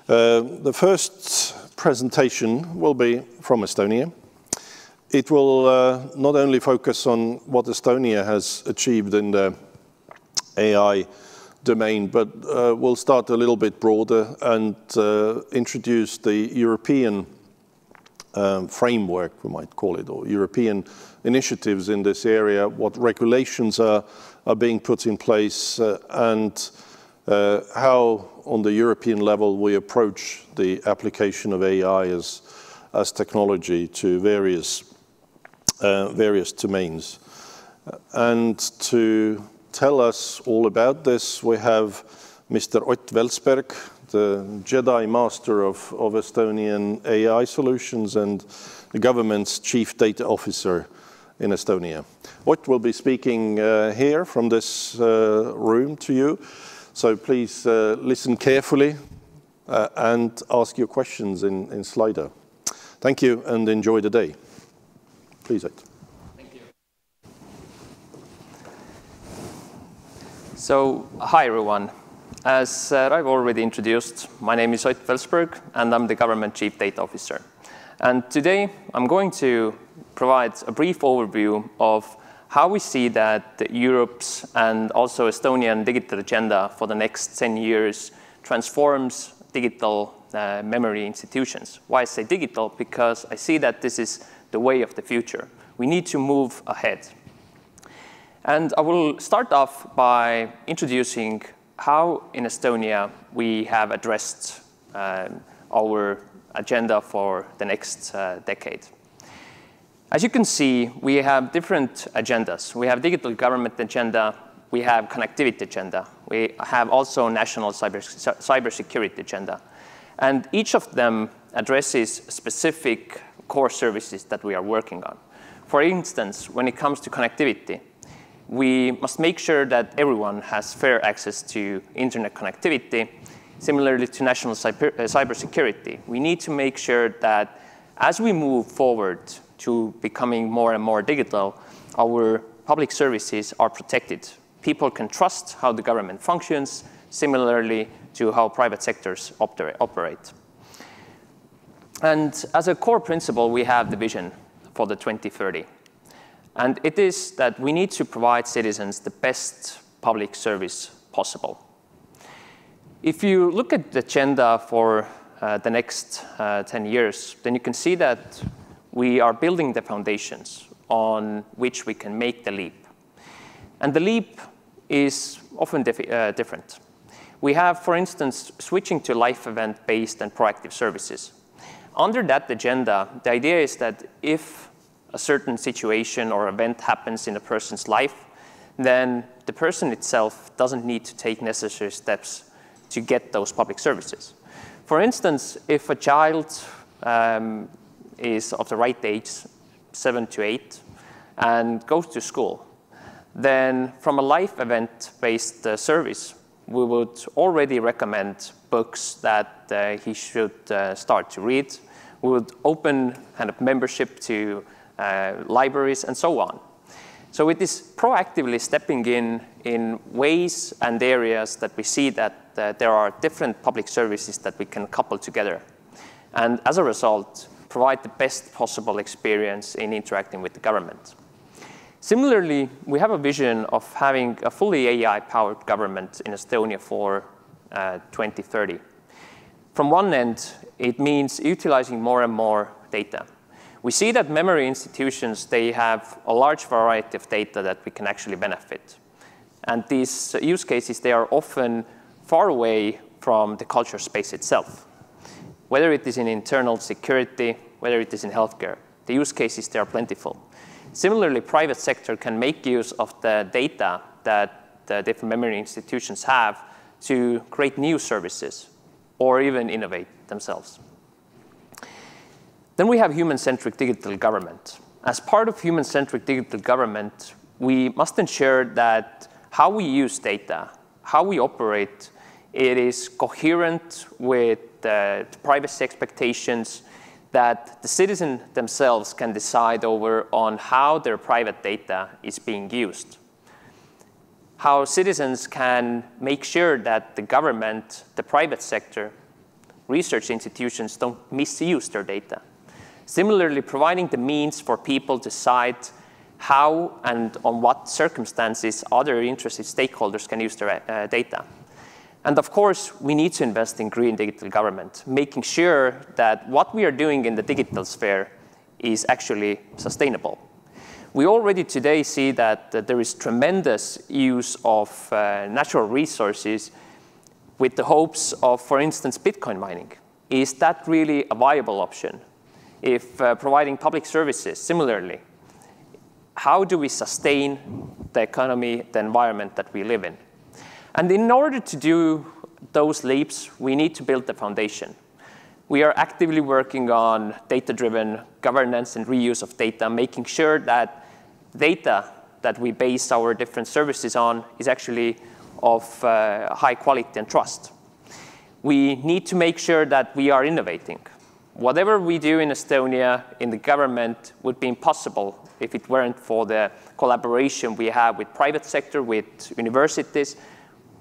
The first presentation will be from Estonia. It will not only focus on what Estonia has achieved in the AI domain, but we'll start a little bit broader and introduce the European framework, we might call it, or European initiatives in this area, what regulations are being put in place, and how on the European level we approach the application of AI as technology to various domains. And to tell us all about this, we have Mr. Ott Velsberg, the Jedi Master of Estonian AI solutions and the government's Chief Data Officer in Estonia. Ott will be speaking here from this room to you, so please listen carefully and ask your questions in Slido. Thank you and enjoy the day. Please, Ott. Thank you. So, hi everyone. As I've already introduced, my name is Ott Velsberg and I'm the Government Chief Data Officer. And today I'm going to provide a brief overview of how we see that Europe's and also Estonian digital agenda for the next 10 years transforms digital memory institutions. Why I say digital? Because I see that this is the way of the future. We need to move ahead. And I will start off by introducing how in Estonia we have addressed our agenda for the next decade. As you can see, we have different agendas. We have digital government agenda, we have connectivity agenda, we have also national cybersecurity agenda. And each of them addresses specific core services that we are working on. For instance, when it comes to connectivity, we must make sure that everyone has fair access to internet connectivity. Similarly to national cybersecurity, we need to make sure that as we move forward to becoming more and more digital, our public services are protected. People can trust how the government functions, similarly to how private sectors operate. And as a core principle, we have the vision for the 2030. And it is that we need to provide citizens the best public service possible. If you look at the agenda for the next 10 years, then you can see that we are building the foundations on which we can make the leap. And the leap is often different. We have, for instance, switching to life event-based and proactive services. Under that agenda, the idea is that if a certain situation or event happens in a person's life, then the person itself doesn't need to take necessary steps to get those public services. For instance, if a child is of the right age, 7 to 8, and goes to school, then from a life event-based service, we would already recommend books that he should start to read. We would open kind of membership to libraries and so on. So it is proactively stepping in ways and areas that we see that there are different public services that we can couple together. And as a result, provide the best possible experience in interacting with the government. Similarly, we have a vision of having a fully AI-powered government in Estonia for 2030. From one end, it means utilizing more and more data. We see that memory institutions, they have a large variety of data that we can actually benefit. And these use cases, they are often far away from the culture space itself. Whether it is in internal security, whether it is in healthcare, the use cases, they are plentiful. Similarly, private sector can make use of the data that the different memory institutions have to create new services or even innovate themselves. Then we have human-centric digital government. As part of human-centric digital government, we must ensure that how we use data, how we operate, it is coherent with the privacy expectations, that the citizen themselves can decide over on how their private data is being used. How citizens can make sure that the government, the private sector, research institutions don't misuse their data. Similarly, providing the means for people to decide how and on what circumstances other interested stakeholders can use their data. And of course, we need to invest in green digital government, making sure that what we are doing in the digital sphere is actually sustainable. We already today see that there is tremendous use of natural resources with the hopes of, for instance, Bitcoin mining. Is that really a viable option? If providing public services, similarly, how do we sustain the economy, the environment that we live in? And in order to do those leaps, we need to build the foundation. We are actively working on data-driven governance and reuse of data, making sure that data that we base our different services on is actually of high quality and trust. We need to make sure that we are innovating. Whatever we do in Estonia, in the government, would be impossible if it weren't for the collaboration we have with private sector, with universities,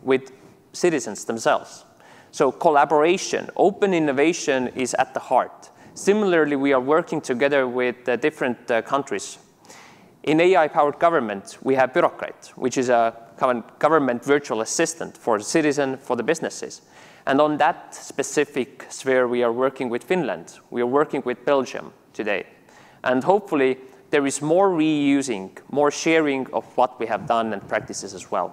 with citizens themselves. So collaboration, open innovation is at the heart. Similarly, we are working together with different countries. In AI-powered government, we have Bureaucrat, which is a government virtual assistant for the citizen, for the businesses. And on that specific sphere, we are working with Finland. We are working with Belgium today. And hopefully, there is more reusing, more sharing of what we have done and practices as well.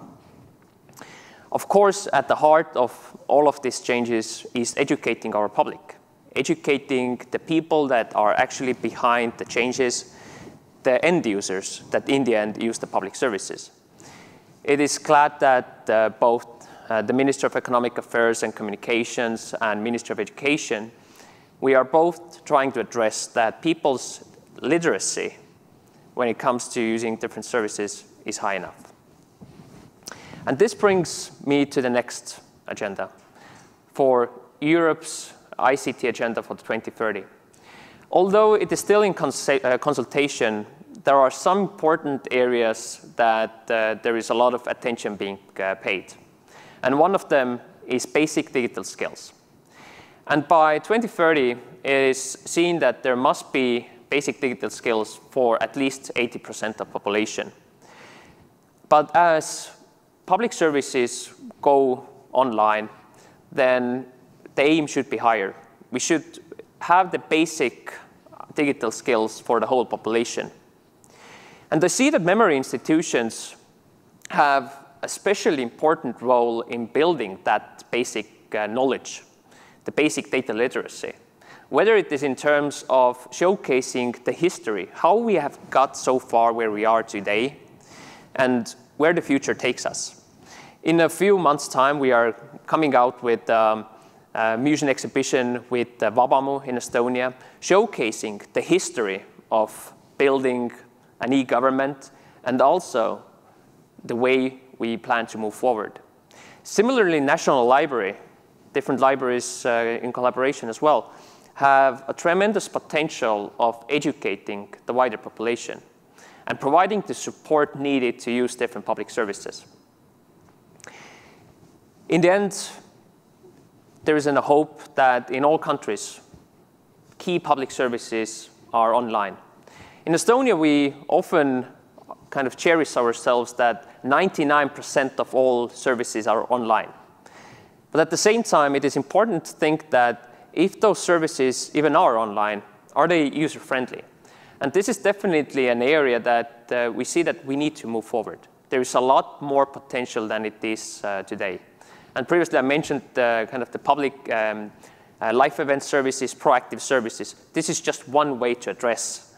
Of course, at the heart of all of these changes is educating our public, educating the people that are actually behind the changes, the end users that in the end use the public services. It is glad that both the Minister of Economic Affairs and Communications and Minister of Education, we are both trying to address that people's literacy when it comes to using different services is high enough. And this brings me to the next agenda for Europe's ICT agenda for 2030. Although it is still in consultation, there are some important areas that there is a lot of attention being paid. And one of them is basic digital skills. And by 2030, it is seen that there must be basic digital skills for at least 80% of population. But as public services go online, then the aim should be higher. We should have the basic digital skills for the whole population. And I see that memory institutions have a especially important role in building that basic knowledge, the basic data literacy. Whether it is in terms of showcasing the history, how we have got so far where we are today, and where the future takes us. In a few months' time, we are coming out with a museum exhibition with Vabamu in Estonia, showcasing the history of building an e-government and also the way we plan to move forward. Similarly, National Library, different libraries in collaboration as well, have a tremendous potential of educating the wider population and providing the support needed to use different public services. In the end, there is a hope that in all countries, key public services are online. In Estonia, we often kind of cherish ourselves that 99% of all services are online. But at the same time, it is important to think that if those services even are online, are they user-friendly? And this is definitely an area that we see that we need to move forward. There is a lot more potential than it is today. And previously I mentioned kind of the public life event services, proactive services. This is just one way to address.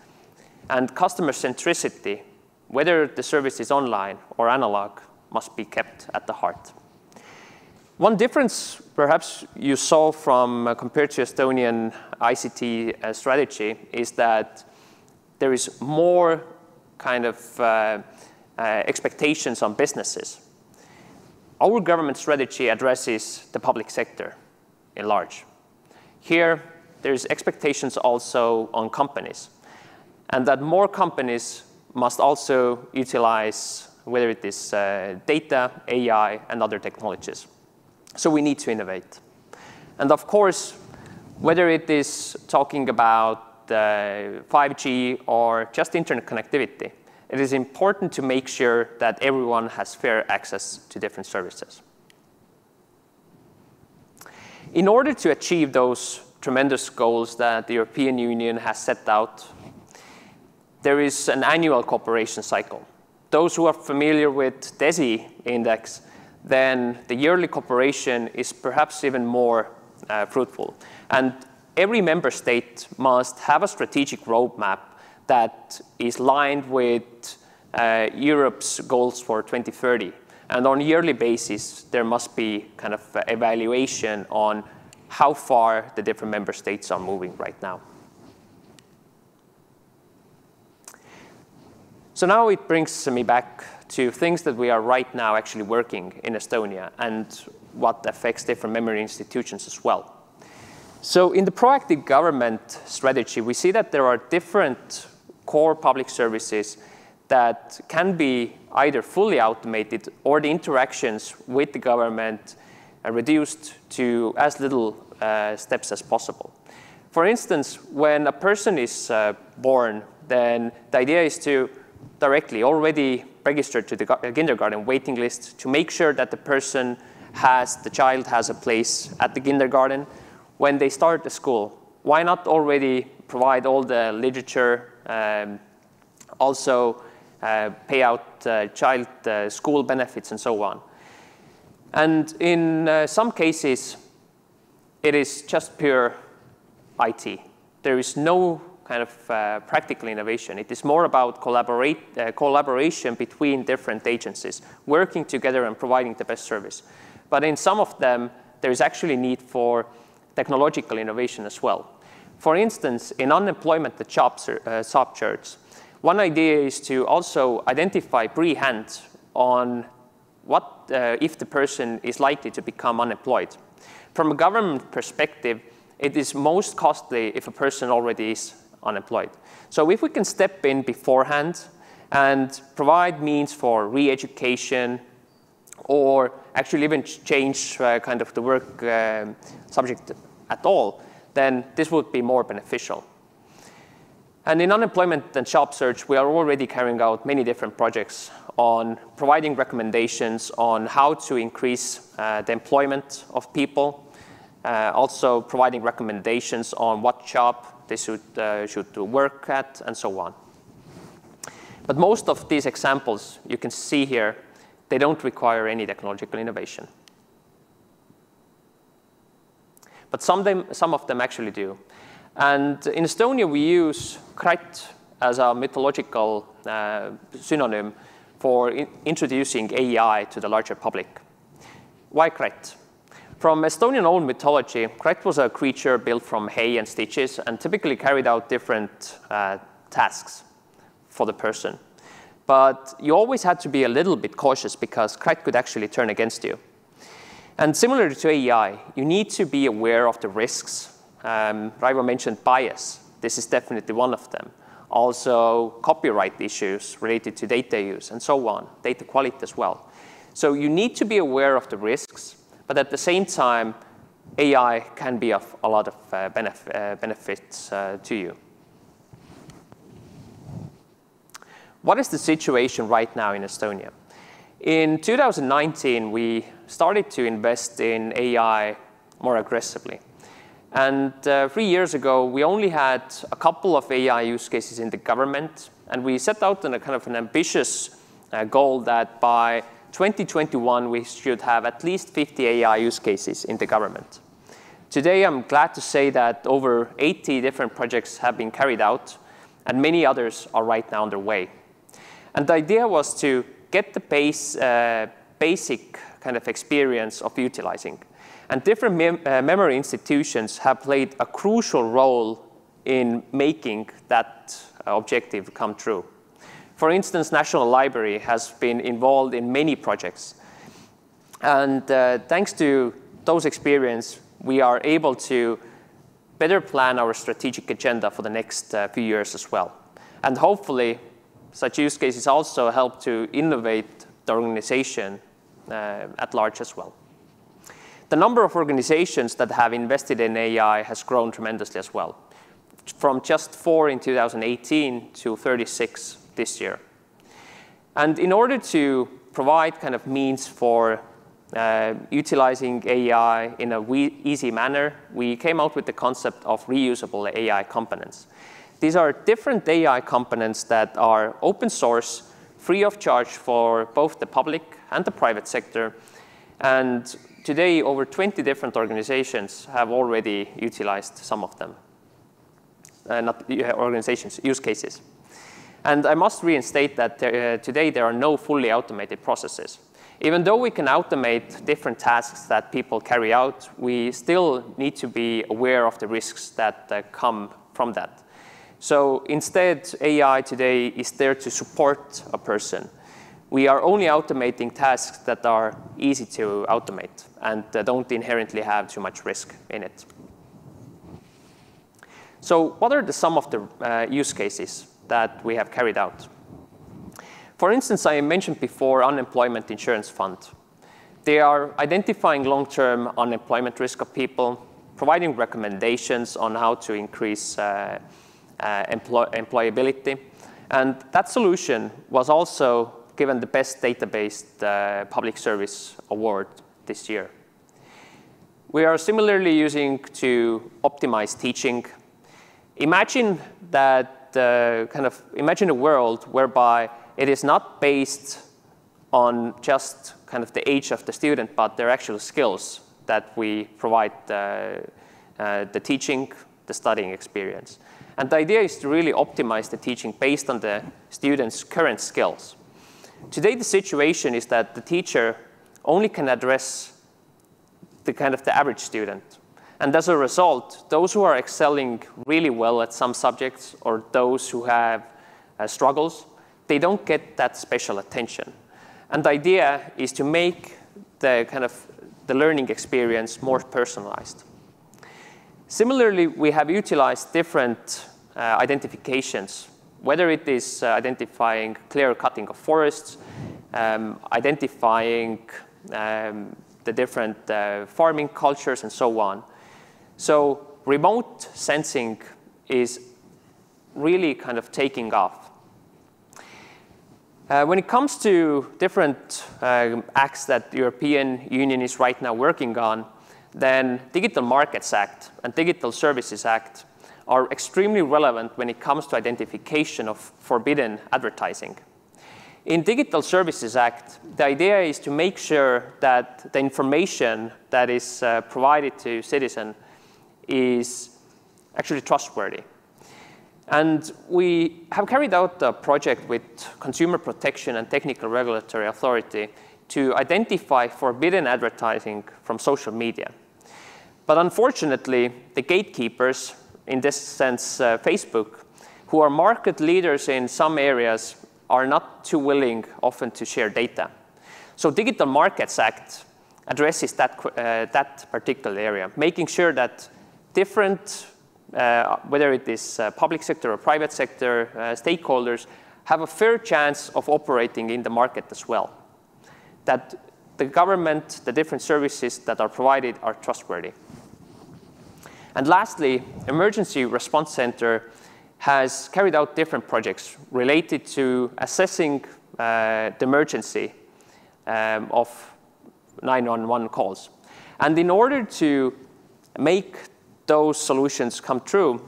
And customer centricity, whether the service is online or analog, must be kept at the heart. One difference perhaps you saw from compared to Estonian ICT strategy is that there is more kind of expectations on businesses. Our government strategy addresses the public sector in large. Here, there's expectations also on companies, and that more companies must also utilize whether it is data, AI, and other technologies. So we need to innovate. And of course, Whether it is talking about 5G or just internet connectivity, it is important to make sure that everyone has fair access to different services. In order to achieve those tremendous goals that the European Union has set out, there is an annual cooperation cycle. Those who are familiar with DESI index, then the yearly cooperation is perhaps even more fruitful. And every member state must have a strategic roadmap that is lined with Europe's goals for 2030. And on a yearly basis, there must be kind of evaluation on how far the different member states are moving right now. So now it brings me back to things that we are right now actually working in Estonia and what affects different memory institutions as well. So in the proactive government strategy, we see that there are different core public services that can be either fully automated or the interactions with the government are reduced to as little steps as possible. For instance, when a person is born, then the idea is to directly already register to the kindergarten waiting list to make sure that the child has a place at the kindergarten. When they start the school, why not already provide all the literature, also pay out child school benefits and so on. And in some cases, it is just pure IT. There is no kind of practical innovation. It is more about collaboration between different agencies, working together and providing the best service. But in some of them, there is actually need for technological innovation as well. For instance, in unemployment and job search, one idea is to also identify pre-hand on what if the person is likely to become unemployed. From a government perspective, it is most costly if a person already is unemployed. So if we can step in beforehand and provide means for re-education or actually even change kind of the work subject at all, then this would be more beneficial. And in unemployment and job search, we are already carrying out many different projects on providing recommendations on how to increase the employment of people, also providing recommendations on what job they should work at, and so on. But most of these examples you can see here, they don't require any technological innovation. But some of them actually do. And in Estonia, we use Ict as a mythological synonym for introducing AI to the larger public. Why Ict? From Estonian old mythology, Ict was a creature built from hay and stitches and typically carried out different tasks for the person. But you always had to be a little bit cautious because Ict could actually turn against you. And similar to AI, you need to be aware of the risks. Raivo mentioned bias. This is definitely one of them. Also, copyright issues related to data use and so on, data quality as well. So you need to be aware of the risks, but at the same time, AI can be of a lot of benefits to you. What is the situation right now in Estonia? In 2019, we started to invest in AI more aggressively. And 3 years ago, we only had a couple of AI use cases in the government, and we set out a kind of an ambitious goal that by 2021, we should have at least 50 AI use cases in the government. Today, I'm glad to say that over 80 different projects have been carried out, and many others are right now underway. And the idea was to get the basic kind of experience of utilizing. And different memory institutions have played a crucial role in making that objective come true. For instance, National Library has been involved in many projects. And thanks to those experiences, we are able to better plan our strategic agenda for the next few years as well. And hopefully, such use cases also help to innovate the organization at large as well. the number of organizations that have invested in AI has grown tremendously as well, from just 4 in 2018 to 36 this year. And in order to provide kind of means for utilizing AI in an easy manner, we came out with the concept of reusable AI components. These are different AI components that are open source, free of charge for both the public and the private sector. And today, over 20 different organizations have already utilized some of them. Not organizations, use cases. And I must reinstate that today there are no fully automated processes. Even though we can automate different tasks that people carry out, we still need to be aware of the risks that come from that. So instead, AI today is there to support a person. We are only automating tasks that are easy to automate and don't inherently have too much risk in it. So what are some of the use cases that we have carried out? For instance, I mentioned before unemployment insurance fund. They are identifying long-term unemployment risk of people, providing recommendations on how to increase employability. And that solution was also given the Best Database Public Service Award this year. We are similarly using to optimize teaching. Imagine that imagine a world whereby it is not based on just kind of the age of the student, but their actual skills that we provide the teaching, the studying experience. And the idea is to really optimize the teaching based on the student's current skills. Today, the situation is that the teacher only can address the average student. And as a result, those who are excelling really well at some subjects or those who have struggles, they don't get that special attention. And the idea is to make the learning experience more personalized. Similarly, we have utilized different identifications, whether it is identifying clear cutting of forests, identifying the different farming cultures and so on. So remote sensing is really kind of taking off. When it comes to different acts that the European Union is right now working on, then Digital Markets Act and Digital Services Act are extremely relevant when it comes to identification of forbidden advertising. In Digital Services Act, the idea is to make sure that the information that is provided to citizens is actually trustworthy. And we have carried out a project with Consumer Protection and Technical Regulatory Authority to identify forbidden advertising from social media. But unfortunately, the gatekeepers, in this sense Facebook, who are market leaders in some areas, are not too willing often to share data. So Digital Markets Act addresses that particular area, making sure that different whether it is public sector or private sector stakeholders, have a fair chance of operating in the market as well. That the government, the different services that are provided are trustworthy. And lastly, Emergency Response Center has carried out different projects related to assessing the emergency of 911 calls. And in order to make those solutions come true,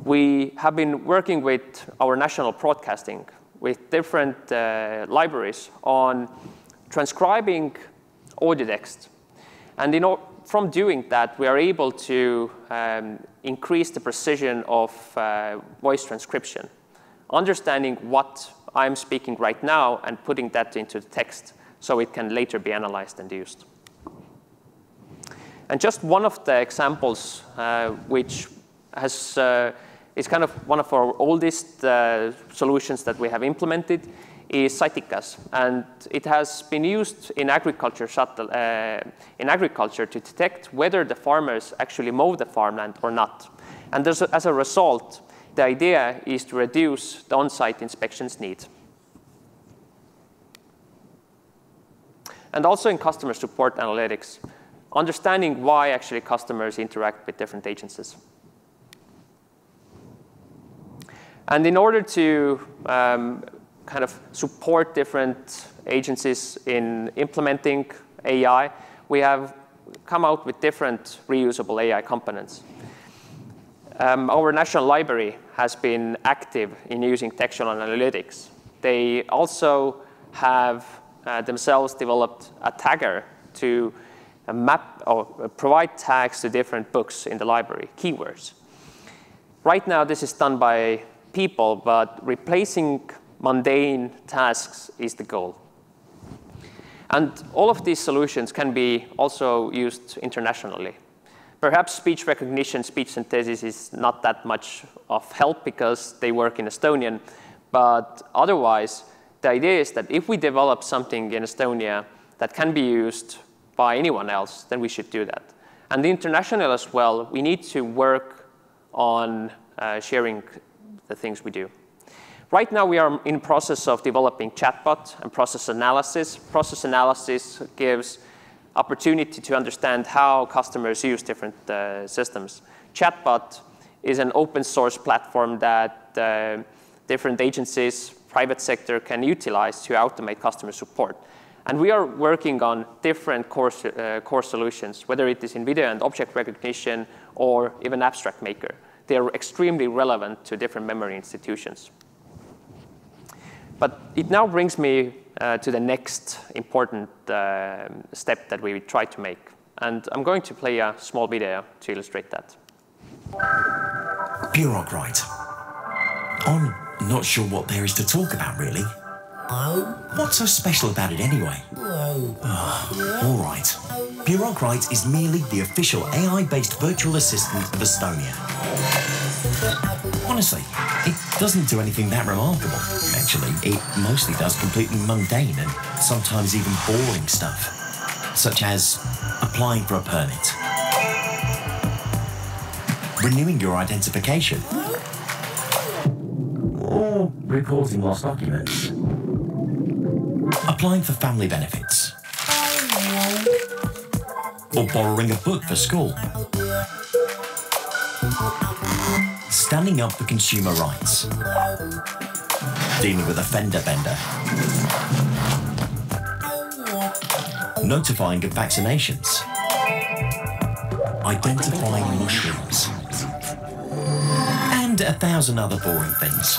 we have been working with our national broadcasting, with different libraries on transcribing audio text. And from doing that, we are able to increase the precision of voice transcription, understanding what I'm speaking right now and putting that into the text so it can later be analyzed and used. And just one of the examples, which is kind of one of our oldest solutions that we have implemented, is Cyticas. And it has been used in agriculture to detect whether the farmers actually mow the farmland or not. And as a result, the idea is to reduce the on-site inspections need. And also in customer support analytics, understanding why actually customers interact with different agencies. And in order to kind of support different agencies in implementing AI, we have come out with different reusable AI components. Our National Library has been active in using textual analytics. They also have themselves developed a tagger to map or provide tags to different books in the library, keywords. Right now, this is done by people, but replacing mundane tasks is the goal. And all of these solutions can be also used internationally. Perhaps speech recognition, speech synthesis is not that much of help because they work in Estonian, but otherwise, the idea is that if we develop something in Estonia that can be used by anyone else, then we should do that. And international as well, we need to work on sharing the things we do. Right now, we are in the process of developing chatbot and process analysis. Process analysis gives opportunity to understand how customers use different systems. Chatbot is an open source platform that different agencies, private sector can utilize to automate customer support. And we are working on different core solutions, whether it is in video and object recognition or even abstract maker. They are extremely relevant to different memory institutions. But it now brings me to the next important step that we try to make. And I'm going to play a small video to illustrate that. Bureaucrat. I'm not sure what there is to talk about, really. What's so special about it anyway? All right. Bureaucrat is merely the official AI-based virtual assistant of Estonia. Honestly, it doesn't do anything that remarkable. Actually, it mostly does completely mundane and sometimes even boring stuff, such as applying for a permit, renewing your identification, or reporting lost documents, applying for family benefits, or borrowing a book for school, standing up for consumer rights, dealing with a fender bender, notifying of vaccinations, identifying mushrooms, and 1,000 other boring things.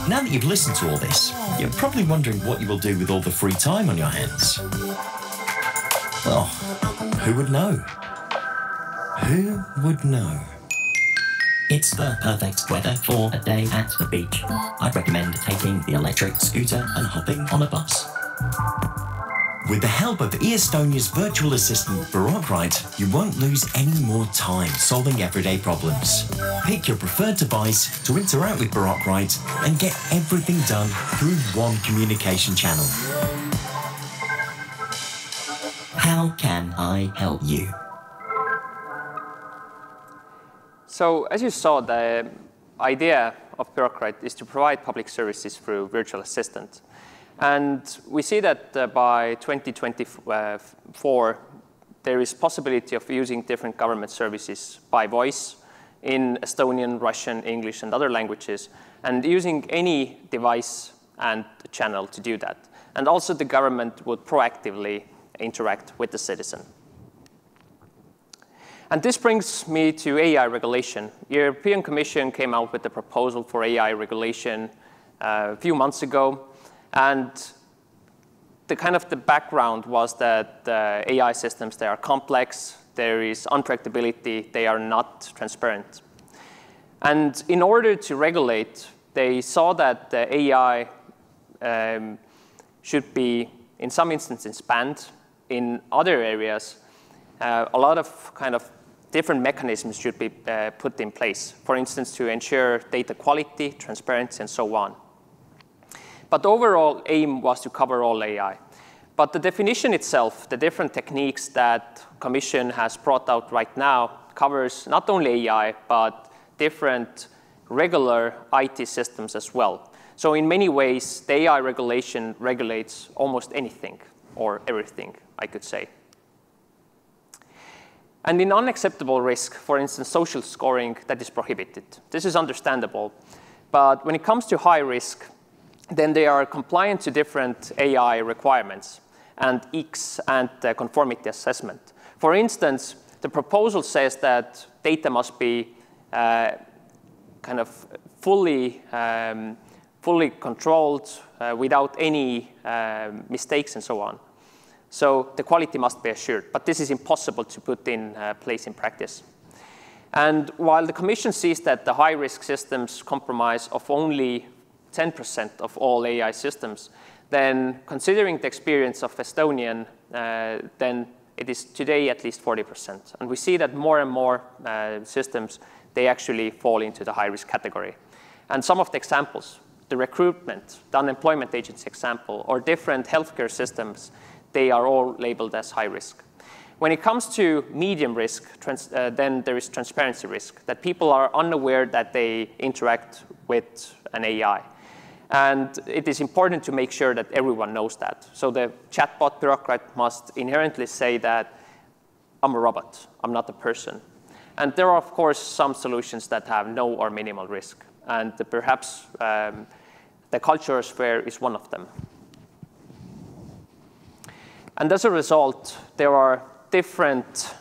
Now that you've listened to all this, you're probably wondering what you will do with all the free time on your hands. Well, who would know? Who would know? It's the perfect weather for a day at the beach. I'd recommend taking the electric scooter and hopping on a bus. With the help of Estonia's virtual assistant, Bureaucrat, you won't lose any more time solving everyday problems. Pick your preferred device to interact with Bureaucrat and get everything done through one communication channel. How can I help you? So as you saw, the idea of Bureaucrat is to provide public services through virtual assistant. And we see that by 2024, there is possibility of using different government services by voice in Estonian, Russian, English, and other languages, and using any device and channel to do that. And also the government would proactively interact with the citizen. And this brings me to AI regulation. The European Commission came out with a proposal for AI regulation a few months ago. And the background was that AI systems, they are complex, there is unpredictability, they are not transparent. And in order to regulate, they saw that the AI should be, in some instances, banned. In other areas, a lot of different mechanisms should be put in place, for instance, to ensure data quality, transparency, and so on. But the overall aim was to cover all AI. But the definition itself, the different techniques that Commission has brought out right now, covers not only AI, but different regular IT systems as well. So in many ways, the AI regulation regulates almost anything, or everything, I could say. And in unacceptable risk, for instance, social scoring, that is prohibited. This is understandable. But when it comes to high risk, then they are compliant to different AI requirements and Icts and conformity assessment. For instance, the proposal says that data must be kind of fully controlled without any mistakes and so on. So the quality must be assured, but this is impossible to put in place in practice. And while the Commission sees that the high-risk systems comprise of only 10% of all AI systems, then considering the experience of Estonian, then it is today at least 40%. And we see that more and more systems, they actually fall into the high-risk category. And some of the examples, the recruitment, the unemployment agency example, or different healthcare systems, they are all labeled as high risk. When it comes to medium risk, then there is transparency risk, that people are unaware that they interact with an AI. And it is important to make sure that everyone knows that. So the chatbot bureaucrat must inherently say that I'm a robot, I'm not a person. And there are, of course, some solutions that have no or minimal risk. And perhaps the culture sphere is one of them. And as a result, there are different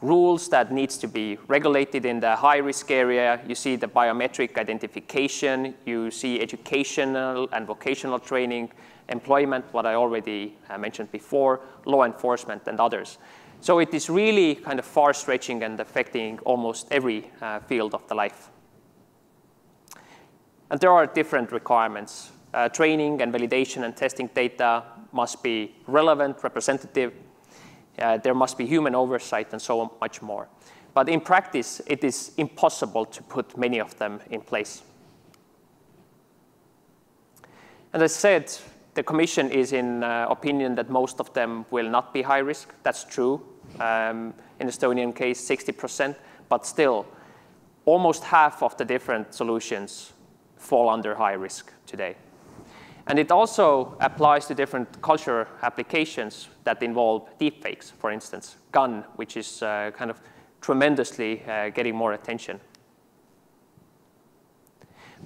rules that needs to be regulated in the high-risk area. You see the biometric identification, you see educational and vocational training, employment, what I already mentioned before, law enforcement, and others. So it is really kind of far-stretching and affecting almost every field of the life. And there are different requirements. Training and validation and testing data must be relevant, representative. There must be human oversight and so much more. But in practice, it is impossible to put many of them in place. And as I said, the Commission is in opinion that most of them will not be high risk. That's true. In Estonian case, 60%. But still, almost half of the different solutions fall under high risk today. And it also applies to different cultural applications that involve deepfakes, for instance, gun, which is kind of tremendously getting more attention.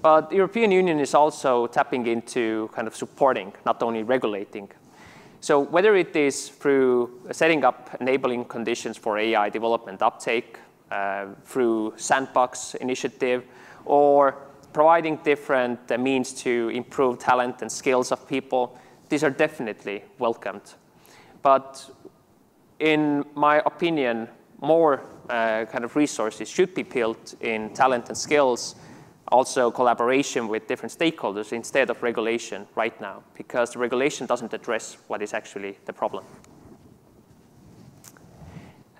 But the European Union is also tapping into kind of supporting, not only regulating. So whether it is through setting up enabling conditions for AI development uptake, through sandbox initiative, or providing different means to improve talent and skills of people, these are definitely welcomed. But in my opinion, more kind of resources should be built in talent and skills, also collaboration with different stakeholders instead of regulation right now, because the regulation doesn't address what is actually the problem.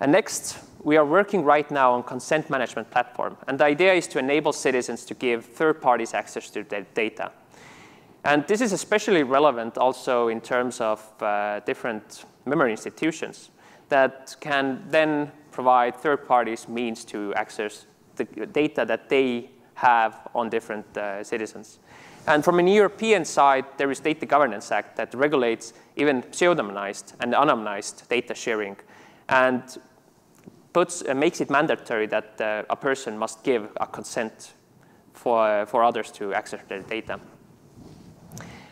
And next, we are working right now on consent management platform. And the idea is to enable citizens to give third parties access to their data. And this is especially relevant also in terms of different memory institutions that can then provide third parties means to access the data that they have on different citizens. And from an European side, there is Data Governance Act that regulates even pseudonymized and anonymized data sharing, and makes it mandatory that a person must give a consent for others to access their data.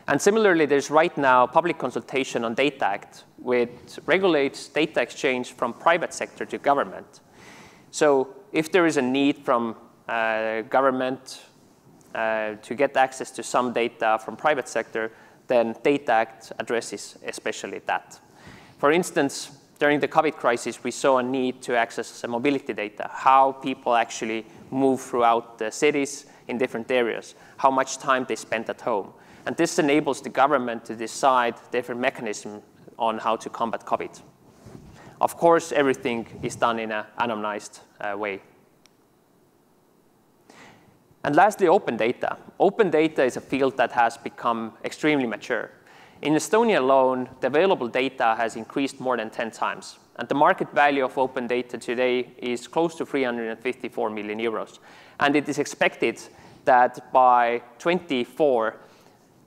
And similarly, there's right now public consultation on Data Act, which regulates data exchange from private sector to government. So if there is a need from government to get access to some data from private sector, then Data Act addresses especially that. For instance, during the COVID crisis, we saw a need to access mobility data, how people actually move throughout the cities in different areas, how much time they spent at home. And this enables the government to decide different mechanisms on how to combat COVID. Of course, everything is done in an anonymized way. And lastly, open data. Open data is a field that has become extremely mature. In Estonia alone, the available data has increased more than 10 times. And the market value of open data today is close to 354 million euros. And it is expected that by 2024,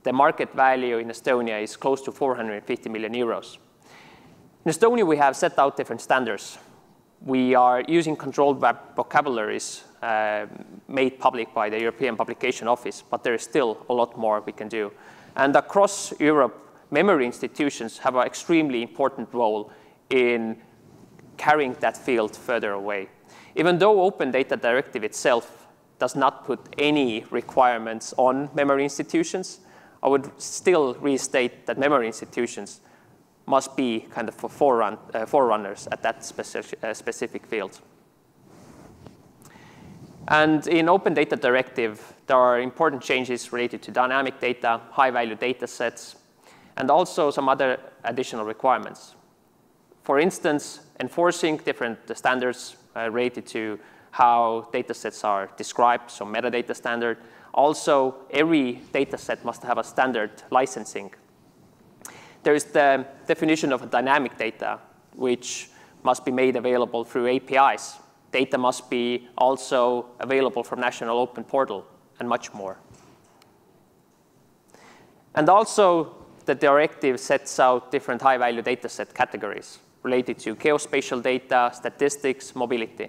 the market value in Estonia is close to 450 million euros. In Estonia, we have set out different standards. we are using controlled vocabularies made public by the European Publication Office, but there is still a lot more we can do. And across Europe, memory institutions have an extremely important role in carrying that field further away. Even though Open Data Directive itself does not put any requirements on memory institutions, I would still restate that memory institutions must be kind of forerunners at that specific field. And in Open Data Directive, there are important changes related to dynamic data, high-value data sets, and also some other additional requirements. For instance, enforcing different standards related to how data sets are described, so metadata standard. Also, every data set must have a standard licensing. There is the definition of a dynamic data, which must be made available through APIs. Data must be also available from National Open Portal, and much more. And also, the directive sets out different high-value dataset categories related to geospatial data, statistics, mobility.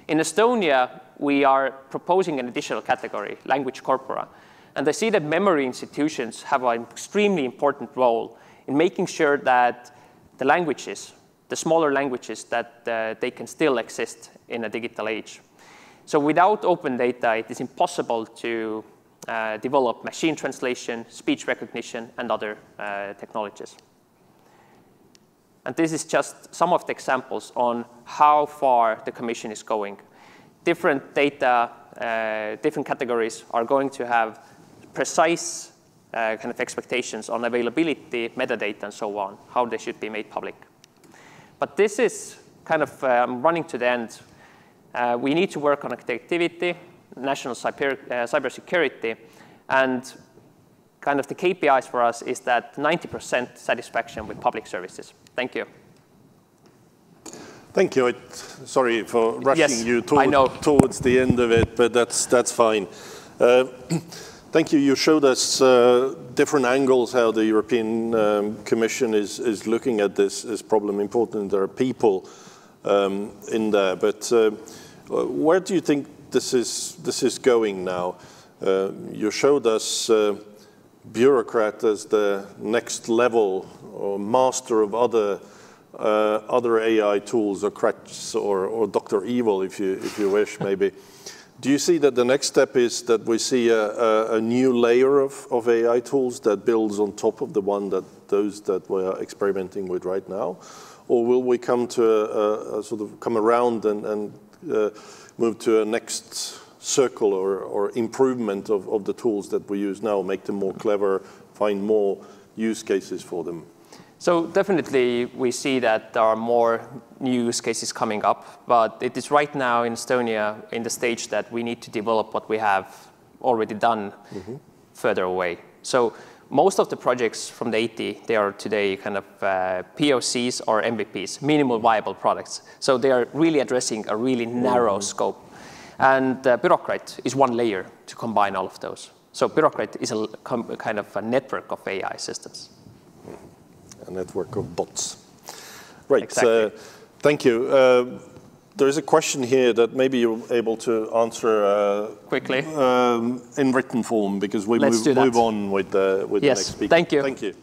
In Estonia, we are proposing an additional category, language corpora. And I see that memory institutions have an extremely important role in making sure that the languages, the smaller languages, that they can still exist in a digital age. So without open data, it is impossible to develop machine translation, speech recognition, and other technologies. And this is just some of the examples on how far the Commission is going. Different data, different categories are going to have precise kind of expectations on availability, metadata, and so on, how they should be made public. But this is kind of running to the end. We need to work on connectivity, national cybersecurity, and kind of the KPIs for us is that 90% satisfaction with public services. Thank you. Thank you. Sorry for rushing you towards the end of it, but that's fine. Thank you. You showed us different angles how the European Commission is looking at this problem. Important there are people in there, but where do you think this is going now? You showed us bureaucrat as the next level or master of other AI tools, or crutches, or Dr. Evil, if you wish, maybe. Do you see that the next step is that we see a new layer of AI tools that builds on top of the one those that we are experimenting with right now, or will we come to a sort of come around and move to a next circle or improvement of the tools that we use now, make them more clever, find more use cases for them? So definitely we see that there are more new use cases coming up, but it is right now in Estonia in the stage that we need to develop what we have already done further away. So most of the projects from the 80, they are today kind of POCs or MVPs, minimal viable products. So they are really addressing a really narrow scope. And Bureaucrat is one layer to combine all of those. So Bureaucrat is a kind of a network of AI systems. A network of bots. Right. Exactly. Thank you. There is a question here that maybe you're able to answer quickly in written form, because we move on with the next speaker. Thank you. Thank you.